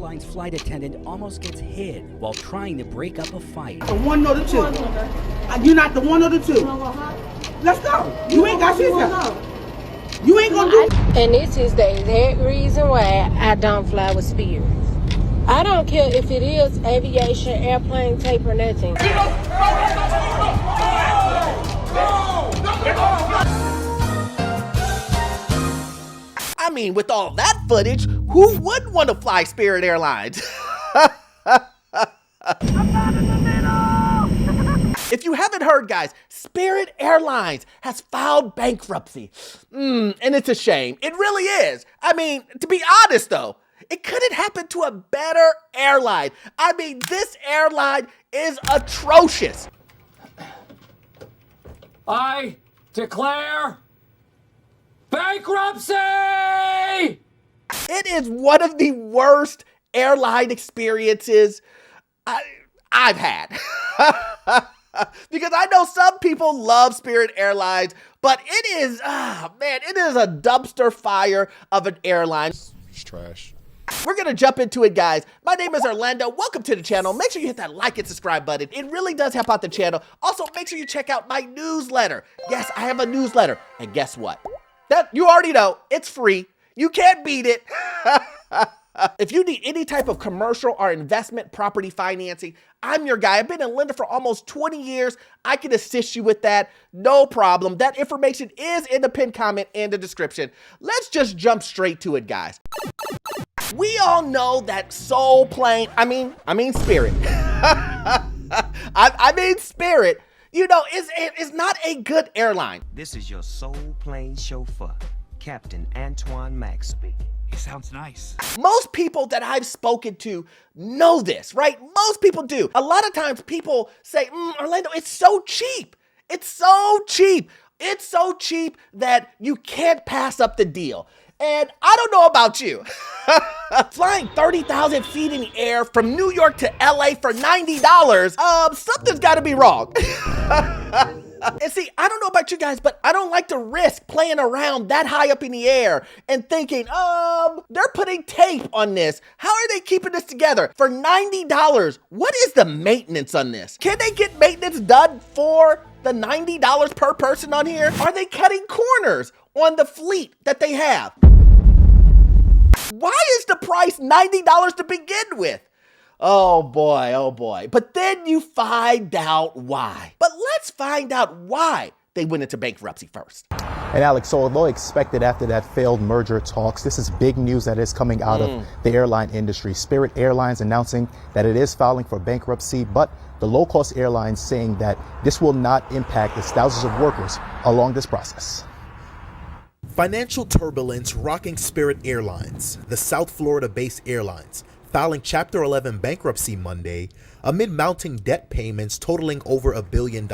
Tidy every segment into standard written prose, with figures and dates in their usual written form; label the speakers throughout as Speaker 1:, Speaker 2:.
Speaker 1: Airlines flight attendant almost gets hit while trying to break up a fight.
Speaker 2: The one or the two. You're not the one or the two. Let's go. You ain't got shit. You ain't gonna do.
Speaker 3: And this is the exact reason why I don't fly with Spirit. I don't care if it is aviation, airplane tape, or nothing.
Speaker 4: I mean, with all that footage, who wouldn't want to fly Spirit Airlines? If you haven't heard, guys, Spirit Airlines has filed bankruptcy. And it's a shame. It really is. I mean, to be honest, though, it couldn't happen to a better airline. I mean, this airline is atrocious.
Speaker 5: I declare bankruptcy!
Speaker 4: It is one of the worst airline experiences I've had. Because I know some people love Spirit Airlines, but it is, it is a dumpster fire of an airline.
Speaker 6: It's trash.
Speaker 4: We're going to jump into it, guys. My name is Orlando. Welcome to the channel. Make sure you hit that like and subscribe button. It really does help out the channel. Also, make sure you check out my newsletter. Yes, I have a newsletter. And guess what? That you already know, it's free. You can't beat it. If you need any type of commercial or investment property financing, I'm your guy. I've been a lender for almost 20 years. I can assist you with that. No problem. That information is in the pinned comment and the description. Let's just jump straight to it, guys. We all know that Soul Plane, I mean Spirit. I mean Spirit, you know, is not a good airline.
Speaker 7: This is your Soul Plane chauffeur, Captain Antoine Max speaking.
Speaker 1: It sounds nice.
Speaker 4: Most people that I've spoken to know this, right? Most people do. A lot of times people say, Orlando, it's so cheap. It's so cheap. It's so cheap that you can't pass up the deal. And I don't know about you. Flying 30,000 feet in the air from New York to LA for $90, something's gotta be wrong. And see, I don't know about you guys, but I don't like to risk playing around that high up in the air and thinking, they're putting tape on this. How are they keeping this together? For $90, what is the maintenance on this? Can they get maintenance done for the $90 per person on here? Are they cutting corners on the fleet that they have? Why is the price $90 to begin with? Oh boy, oh boy. But then you find out why. But let's find out why they went into bankruptcy first.
Speaker 8: And Alex, so although expected after that failed merger talks, this is big news that is coming out of the airline industry. Spirit Airlines announcing that it is filing for bankruptcy, but the low-cost airlines saying that this will not impact its thousands of workers along this process.
Speaker 6: Financial turbulence rocking Spirit Airlines, the South Florida-based airlines, filing Chapter 11 bankruptcy Monday amid mounting debt payments totaling over $1 billion.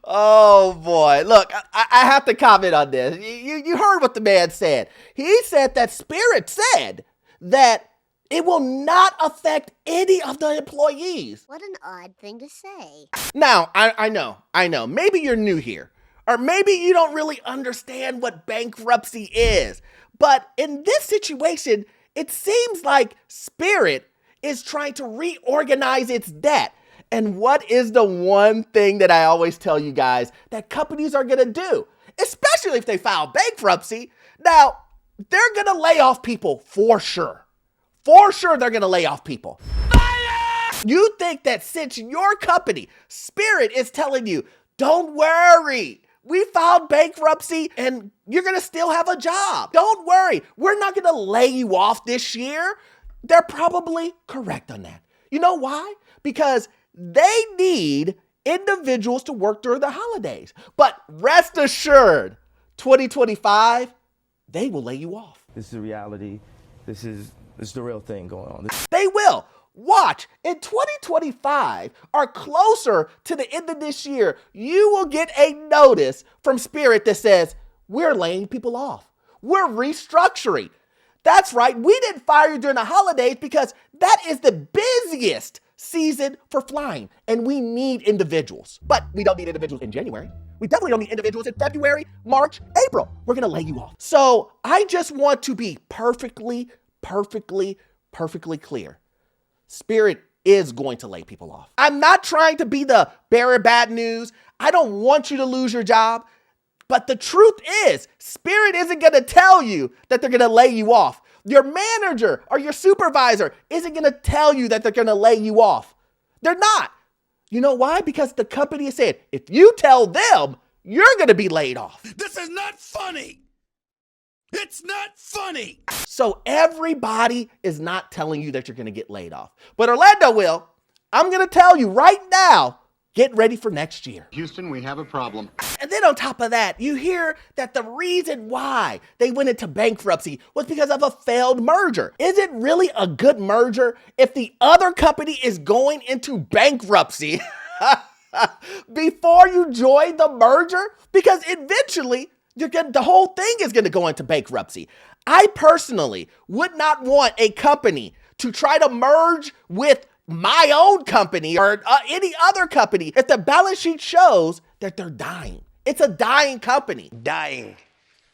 Speaker 4: Oh boy, look, I have to comment on this. You heard what the man said. He said that Spirit said that it will not affect any of the employees.
Speaker 9: What an odd thing to say.
Speaker 4: Now, I know, maybe you're new here, or maybe you don't really understand what bankruptcy is. But in this situation, it seems like Spirit is trying to reorganize its debt. And what is the one thing that I always tell you guys that companies are going to do, especially if they file bankruptcy? Now, they're going to lay off people for sure. For sure, they're going to lay off people. You think that since your company, Spirit, is telling you, don't worry, we filed bankruptcy and you're going to still have a job. Don't worry, we're not going to lay you off this year. They're probably correct on that. You know why? Because they need individuals to work during the holidays. But rest assured, 2025, they will lay you off.
Speaker 10: This is reality. This is the real thing going on.
Speaker 4: They will. Watch, in 2025 or closer to the end of this year, you will get a notice from Spirit that says, we're laying people off. We're restructuring. That's right, we didn't fire you during the holidays because that is the busiest season for flying, and we need individuals. But we don't need individuals in January. We definitely don't need individuals in February, March, April. We're gonna lay you off. So I just want to be perfectly clear. Spirit is going to lay people off. I'm not trying to be the bearer of bad news. I don't want you to lose your job. But the truth is, Spirit isn't gonna tell you that they're gonna lay you off. Your manager or your supervisor isn't gonna tell you that they're gonna lay you off. They're not. You know why? Because the company has said, if you tell them, you're gonna be laid off.
Speaker 11: This is not funny. It's not funny.
Speaker 4: So everybody is not telling you that you're gonna get laid off. But Orlando will. I'm gonna tell you right now, get ready for next year.
Speaker 12: Houston, we have a problem.
Speaker 4: And then on top of that, you hear that the reason why they went into bankruptcy was because of a failed merger. Is it really a good merger if the other company is going into bankruptcy before you join the merger? Because eventually, the whole thing is going to go into bankruptcy. I personally would not want a company to try to merge with my own company or any other company if the balance sheet shows that they're dying. It's a dying company.
Speaker 11: Dying.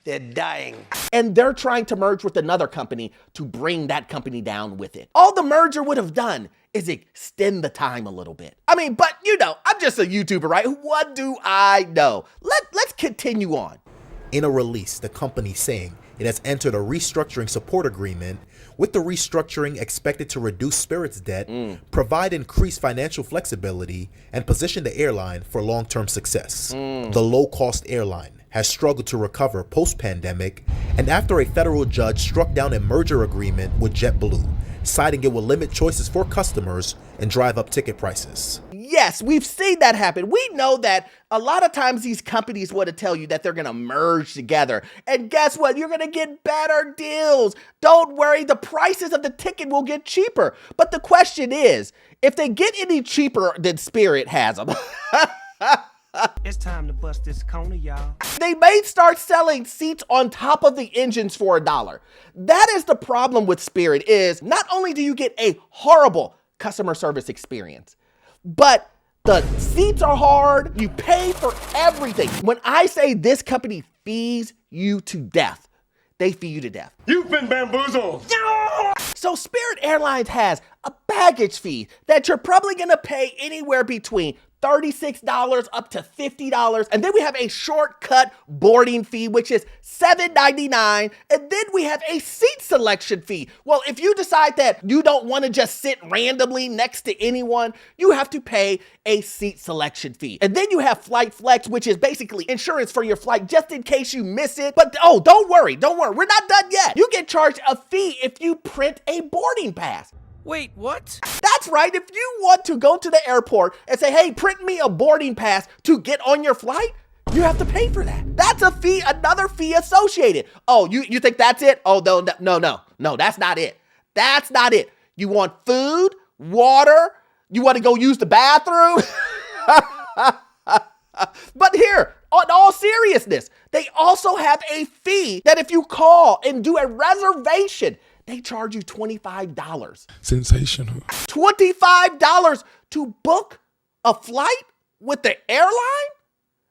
Speaker 11: They're dying.
Speaker 4: And they're trying to merge with another company to bring that company down with it. All the merger would have done is extend the time a little bit. I mean, but you know, I'm just a YouTuber, right? What do I know? Let's continue on.
Speaker 6: In a release, the company saying it has entered a restructuring support agreement, with the restructuring expected to reduce Spirit's debt, provide increased financial flexibility, and position the airline for long-term success. The low-cost airline has struggled to recover post-pandemic, and after a federal judge struck down a merger agreement with JetBlue, citing it will limit choices for customers and drive up ticket prices.
Speaker 4: Yes, we've seen that happen. We know that a lot of times these companies want to tell you that they're going to merge together. And guess what? You're going to get better deals. Don't worry, the prices of the ticket will get cheaper. But the question is, if they get any cheaper than Spirit has them,
Speaker 7: It's time to bust this corner, y'all.
Speaker 4: they may start selling seats on top of the engines for $1. That is the problem with Spirit, is not only do you get a horrible customer service experience, but the seats are hard. You pay for everything. When I say this company fees you to death, they fee you to death.
Speaker 11: You've been bamboozled.
Speaker 4: So Spirit Airlines has a baggage fee that you're probably gonna pay anywhere between $36 up to $50. And then we have a shortcut boarding fee, which is $7.99. And then we have a seat selection fee. Well, if you decide that you don't want to just sit randomly next to anyone, you have to pay a seat selection fee. And then you have Flight Flex, which is basically insurance for your flight just in case you miss it. But oh, don't worry. We're not done yet. You get charged a fee if you print a boarding pass.
Speaker 11: Wait, what?
Speaker 4: That's right. If you want to go to the airport and say, hey, print me a boarding pass to get on your flight, you have to pay for that. That's a fee, another fee associated. Oh, you think that's it? Oh, no, that's not it. That's not it. You want food, water, you want to go use the bathroom? But here, in all seriousness, they also have a fee that if you call and do a reservation, they charge you $25.
Speaker 13: Sensational.
Speaker 4: $25 to book a flight with the airline?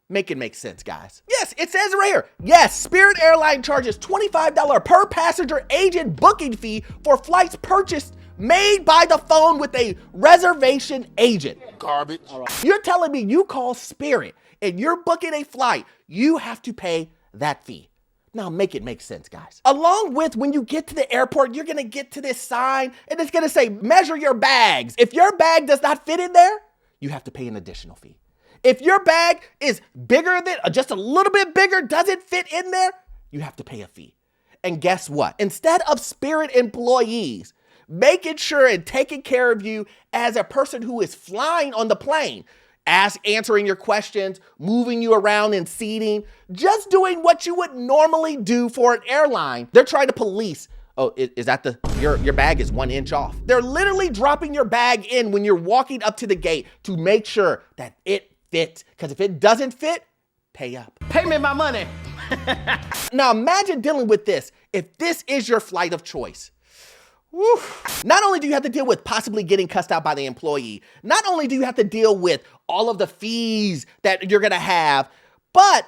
Speaker 4: Make it make sense, guys. Yes, it says right here. Yes, Spirit Airlines charges $25 per passenger agent booking fee for flights purchased made by the phone with a reservation agent.
Speaker 11: Garbage.
Speaker 4: You're telling me you call Spirit and you're booking a flight, you have to pay that fee. Now make it make sense, guys. Along with when you get to the airport, you're gonna get to this sign and it's gonna say, measure your bags. If your bag does not fit in there, you have to pay an additional fee. If your bag is bigger than, just a little bit bigger, doesn't fit in there, you have to pay a fee. And guess what? Instead of Spirit employees making sure and taking care of you as a person who is flying on the plane, answering your questions, moving you around in seating, just doing what you would normally do for an airline, they're trying to police. Oh, is that your bag is 1 inch off. They're literally dropping your bag in when you're walking up to the gate to make sure that it fits. Because if it doesn't fit, pay up.
Speaker 11: Pay me my money.
Speaker 4: Now imagine dealing with this if this is your flight of choice. Woo. Not only do you have to deal with possibly getting cussed out by the employee, not only do you have to deal with all of the fees that you're gonna have, But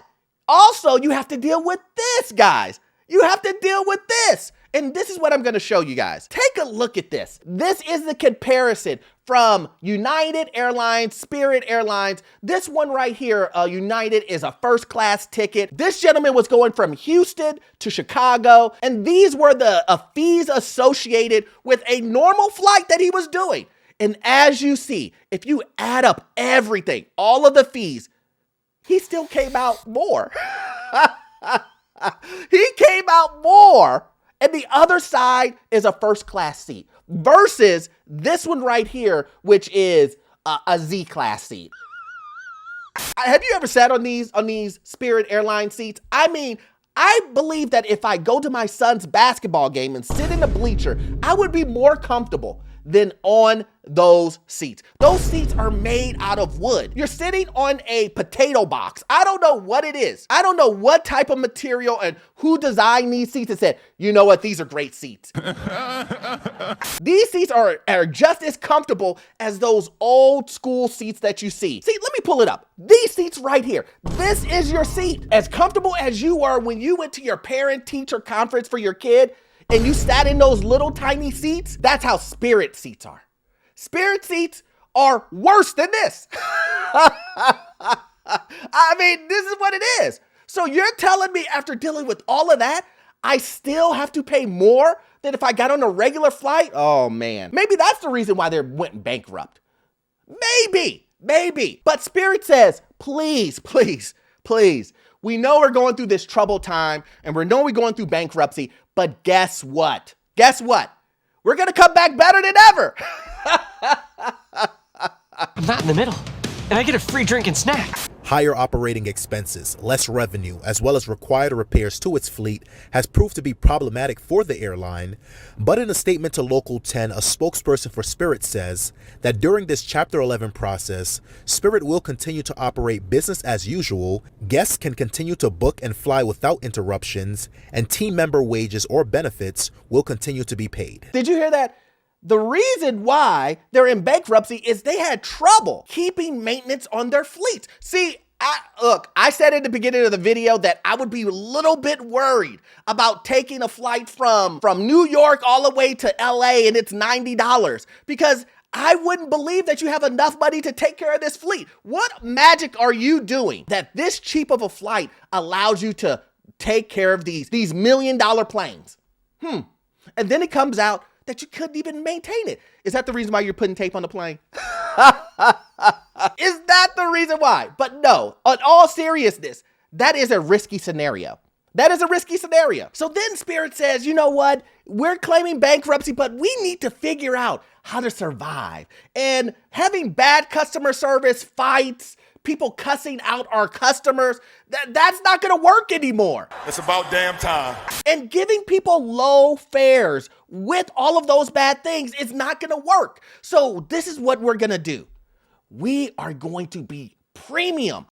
Speaker 4: also, you have to deal with this, guys. You have to deal with this. And this is what I'm going to show you guys. Take a look at this. This is the comparison from United Airlines, Spirit Airlines. This one right here, United, is a first class ticket. This gentleman was going from Houston to Chicago, and these were the fees associated with a normal flight that he was doing. And as you see, if you add up everything, all of the fees, he still came out more. He came out more. And the other side is a first class seat versus this one right here, which is a Z class seat. Have you ever sat on these Spirit Airlines seats? I mean, I believe that if I go to my son's basketball game and sit in the bleacher, I would be more comfortable than on those seats. Those seats are made out of wood. You're sitting on a potato box. I don't know what it is. I don't know what type of material and who designed these seats and said, you know what, these are great seats. These seats are just as comfortable as those old school seats that you see. See, let me pull it up. These seats right here. This is your seat. As comfortable as you were when you went to your parent-teacher conference for your kid, and you sat in those little tiny seats, that's how Spirit seats are. Spirit seats are worse than this. I mean, this is what it is. So you're telling me after dealing with all of that, I still have to pay more than if I got on a regular flight? Oh man, maybe that's the reason why they went bankrupt. Maybe. But Spirit says, please, we know we're going through this troubled time and we know we're going through bankruptcy, but guess what? We're going to come back better than ever.
Speaker 12: I'm not in the middle, and I get a free drink and snack.
Speaker 6: Higher operating expenses, less revenue, as well as required repairs to its fleet has proved to be problematic for the airline. But in a statement to Local 10, a spokesperson for Spirit says that during this Chapter 11 process, Spirit will continue to operate business as usual, guests can continue to book and fly without interruptions, and team member wages or benefits will continue to be paid.
Speaker 4: Did you hear that? The reason why they're in bankruptcy is they had trouble keeping maintenance on their fleets. See, I said at the beginning of the video that I would be a little bit worried about taking a flight from New York all the way to LA and it's $90 because I wouldn't believe that you have enough money to take care of this fleet. What magic are you doing that this cheap of a flight allows you to take care of these $1 million planes? And then it comes out that you couldn't even maintain it. Is that the reason why you're putting tape on the plane? Is that the reason why? But no, in all seriousness, that is a risky scenario. So then Spirit says, you know what? We're claiming bankruptcy, but we need to figure out how to survive. And having bad customer service, fights, people cussing out our customers, that's not gonna work anymore.
Speaker 11: It's about damn time.
Speaker 4: And giving people low fares with all of those bad things is not gonna work. So this is what we're gonna do. We are going to be premium.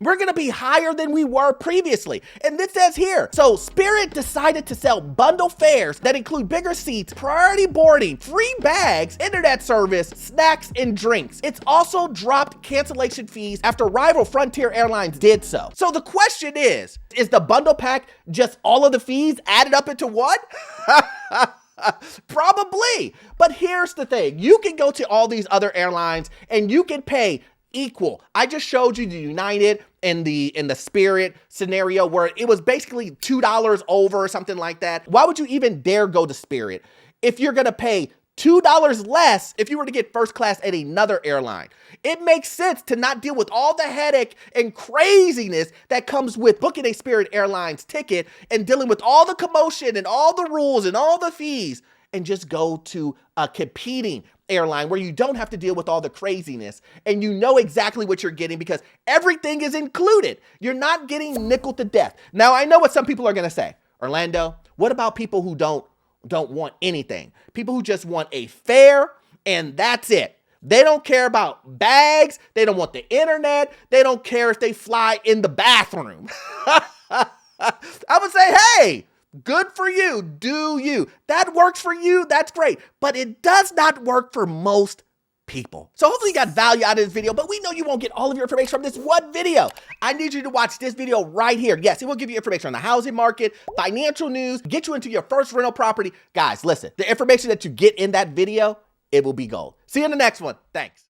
Speaker 4: We're gonna be higher than we were previously. And this says here, so Spirit decided to sell bundle fares that include bigger seats, priority boarding, free bags, internet service, snacks, and drinks. It's also dropped cancellation fees after rival Frontier Airlines did so. So the question is the bundle pack just all of the fees added up into one? Probably. But here's the thing. You can go to all these other airlines and you can pay equal. I just showed you the United and the Spirit scenario where it was basically $2 over or something like that. Why would you even dare go to Spirit if you're going to pay $2 less if you were to get first class at another airline? It makes sense to not deal with all the headache and craziness that comes with booking a Spirit Airlines ticket and dealing with all the commotion and all the rules and all the fees and just go to a competing airline where you don't have to deal with all the craziness and you know exactly what you're getting because everything is included. You're not getting nickel to death. Now, I know what some people are going to say. Orlando, what about people who don't want anything? People who just want a fare and that's it. They don't care about bags. They don't want the internet. They don't care if they fly in the bathroom. I would say, hey, good for you. Do you. That works for you. That's great. But it does not work for most people. So hopefully you got value out of this video, but we know you won't get all of your information from this one video. I need you to watch this video right here. Yes, it will give you information on the housing market, financial news, get you into your first rental property. Guys, listen, the information that you get in that video, it will be gold. See you in the next one. Thanks.